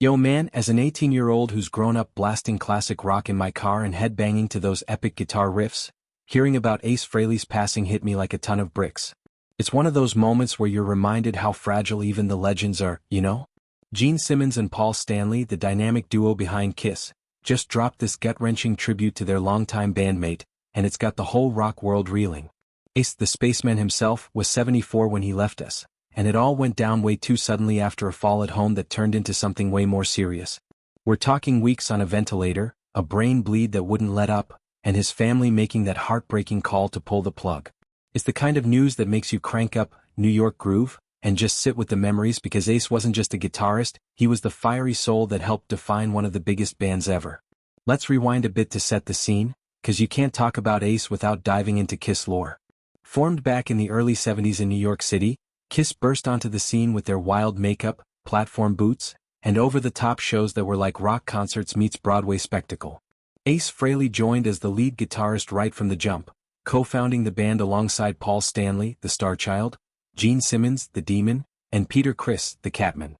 Yo man, as an 18-year-old who's grown up blasting classic rock in my car and headbanging to those epic guitar riffs, hearing about Ace Frehley's passing hit me like a ton of bricks. It's one of those moments where you're reminded how fragile even the legends are, you know? Gene Simmons and Paul Stanley, the dynamic duo behind Kiss, just dropped this gut-wrenching tribute to their longtime bandmate, and it's got the whole rock world reeling. Ace, the spaceman himself, was 74 when he left us, and it all went down way too suddenly after a fall at home that turned into something way more serious. We're talking weeks on a ventilator, a brain bleed that wouldn't let up, and his family making that heartbreaking call to pull the plug. It's the kind of news that makes you crank up New York Groove and just sit with the memories, because Ace wasn't just a guitarist, he was the fiery soul that helped define one of the biggest bands ever. Let's rewind a bit to set the scene, cause you can't talk about Ace without diving into Kiss lore. Formed back in the early 70s in New York City, Kiss burst onto the scene with their wild makeup, platform boots, and over-the-top shows that were like rock concerts meets Broadway spectacle. Ace Frehley joined as the lead guitarist right from the jump, co-founding the band alongside Paul Stanley, the Star Child, Gene Simmons, the Demon, and Peter Criss, the Catman.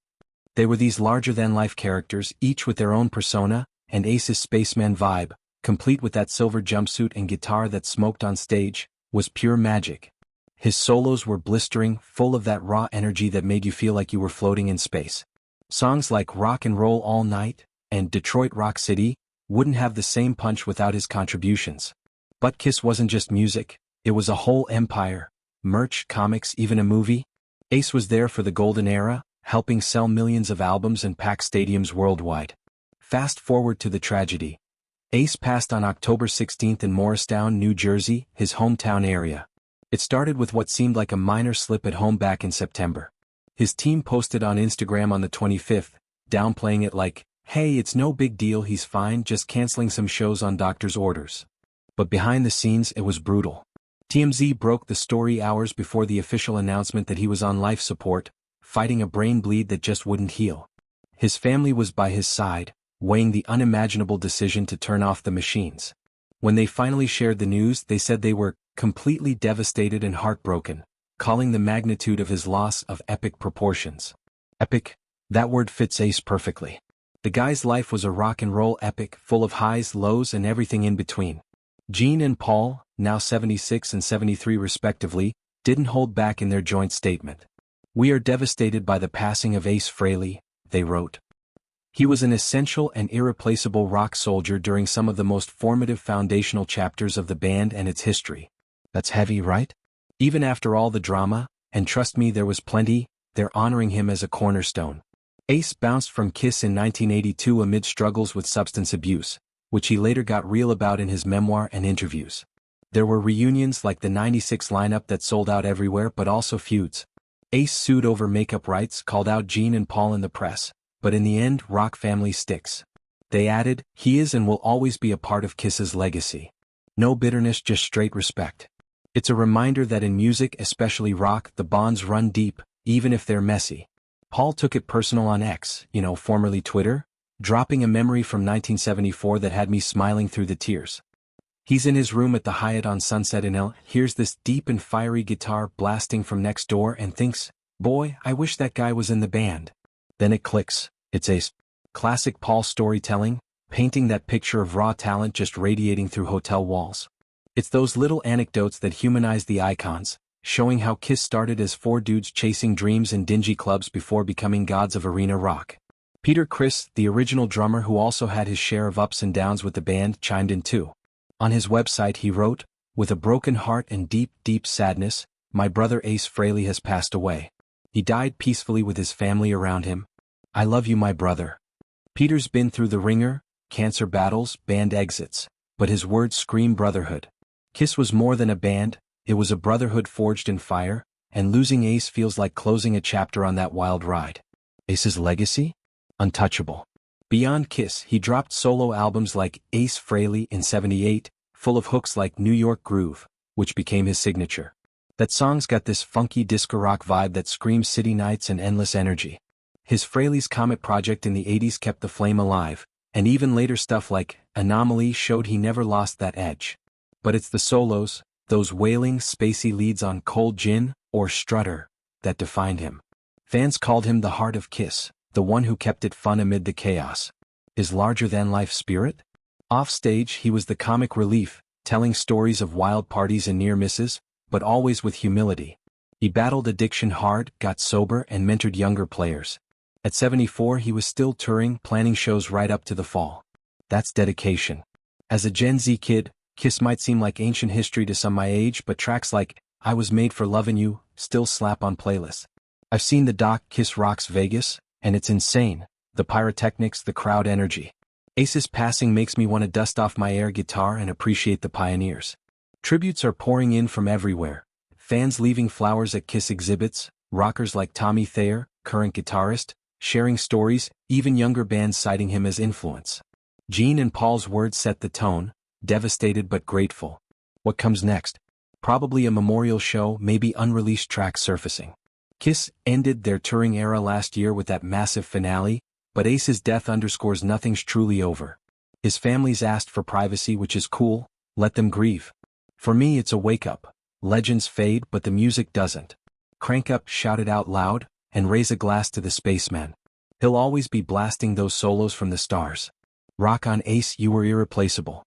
They were these larger-than-life characters, each with their own persona, and Ace's spaceman vibe, complete with that silver jumpsuit and guitar that smoked on stage, was pure magic. His solos were blistering, full of that raw energy that made you feel like you were floating in space. Songs like Rock and Roll All Night and Detroit Rock City wouldn't have the same punch without his contributions. But Kiss wasn't just music, it was a whole empire. Merch, comics, even a movie. Ace was there for the golden era, helping sell millions of albums and pack stadiums worldwide. Fast forward to the tragedy. Ace passed on October 16th in Morristown, New Jersey, his hometown area. It started with what seemed like a minor slip at home back in September. His team posted on Instagram on the 25th, downplaying it like, "Hey, it's no big deal, he's fine, just canceling some shows on doctor's orders." But behind the scenes it was brutal. TMZ broke the story hours before the official announcement that he was on life support, fighting a brain bleed that just wouldn't heal. His family was by his side, weighing the unimaginable decision to turn off the machines. When they finally shared the news, they said they were completely devastated and heartbroken, calling the magnitude of his loss of epic proportions. Epic? That word fits Ace perfectly. The guy's life was a rock and roll epic, full of highs, lows, and everything in between. Gene and Paul, now 76 and 73 respectively, didn't hold back in their joint statement. "We are devastated by the passing of Ace Frehley," they wrote. He was an essential and irreplaceable rock soldier during some of the most formative foundational chapters of the band and its history. That's heavy, right? Even after all the drama, and trust me there was plenty, they're honoring him as a cornerstone. Ace bounced from Kiss in 1982 amid struggles with substance abuse, which he later got real about in his memoir and interviews. There were reunions like the '96 lineup that sold out everywhere, but also feuds. Ace sued over makeup rights, called out Gene and Paul in the press, but in the end, rock family sticks. They added, "He is and will always be a part of Kiss's legacy." No bitterness, just straight respect. It's a reminder that in music, especially rock, the bonds run deep, even if they're messy. Paul took it personal on X, formerly Twitter, dropping a memory from 1974 that had me smiling through the tears. He's in his room at the Hyatt on Sunset in L. Hears this deep and fiery guitar blasting from next door and thinks, "Boy, I wish that guy was in the band." Then it clicks, it's Ace. Classic Paul storytelling, painting that picture of raw talent just radiating through hotel walls. It's those little anecdotes that humanize the icons, showing how Kiss started as four dudes chasing dreams in dingy clubs before becoming gods of arena rock. Peter Criss, the original drummer who also had his share of ups and downs with the band, chimed in too. On his website he wrote, "With a broken heart and deep, deep sadness, my brother Ace Frehley has passed away. He died peacefully with his family around him. I love you, my brother." Peter's been through the ringer, cancer battles, band exits, but his words scream brotherhood. Kiss was more than a band, it was a brotherhood forged in fire, and losing Ace feels like closing a chapter on that wild ride. Ace's legacy? Untouchable. Beyond Kiss, he dropped solo albums like Ace Frehley in '78, full of hooks like New York Groove, which became his signature. That song's got this funky disco rock vibe that screams city nights and endless energy. His Frehley's Comet project in the '80s kept the flame alive, and even later stuff like Anomaly showed he never lost that edge. But it's the solos, those wailing, spacey leads on Cold Gin or Strutter, that defined him. Fans called him the heart of Kiss, the one who kept it fun amid the chaos. His larger-than-life spirit? Offstage he was the comic relief, telling stories of wild parties and near misses, but always with humility. He battled addiction hard, got sober and mentored younger players. At 74 he was still touring, planning shows right up to the fall. That's dedication. As a Gen Z kid, Kiss might seem like ancient history to some my age, but tracks like I Was Made for Lovin' You still slap on playlists. I've seen the doc Kiss Rocks Vegas, and it's insane. The pyrotechnics, the crowd energy. Ace's passing makes me want to dust off my air guitar and appreciate the pioneers. Tributes are pouring in from everywhere. Fans leaving flowers at Kiss exhibits, rockers like Tommy Thayer, current guitarist, sharing stories, even younger bands citing him as influence. Gene and Paul's words set the tone, devastated but grateful. What comes next? Probably a memorial show, maybe unreleased tracks surfacing. Kiss ended their touring era last year with that massive finale, but Ace's death underscores nothing's truly over. His family's asked for privacy, which is cool, let them grieve. For me it's a wake-up. Legends fade but the music doesn't. Crank up, shout it out loud, and raise a glass to the spaceman. He'll always be blasting those solos from the stars. Rock on, Ace, you were irreplaceable.